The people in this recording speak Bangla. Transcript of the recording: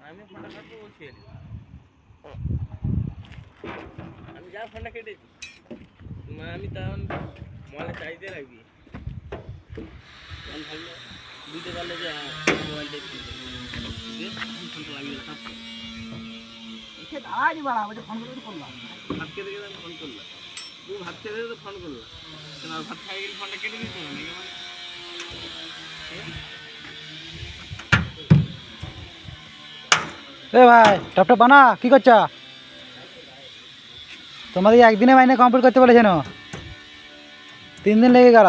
আমি ফোনটা কাটবো বলছি আমি যা ফোনটা কেটেছি মানে আমি তখন মলে চাইতে রাখবি তখন ভাবলো বুঝতে পারলে যে মোবাইলটাই ফোনটা লাগিয়ে সব দাঁড়াই বাড়া আমাকে ফোন করে করলাম ভাত খেতে গেলে আমি ফোন করলাম তুমি ভাত খেতে তো ফোন করলাম তোমার ভাত খাই গেলে ফোনটা কেটে দিতে হবে এ ভাই টপটা বানা কি করছ তোমাদের একদিনে মাইনে কমপ্লিট করতে বলেছে না 3 দিন লেগে গেল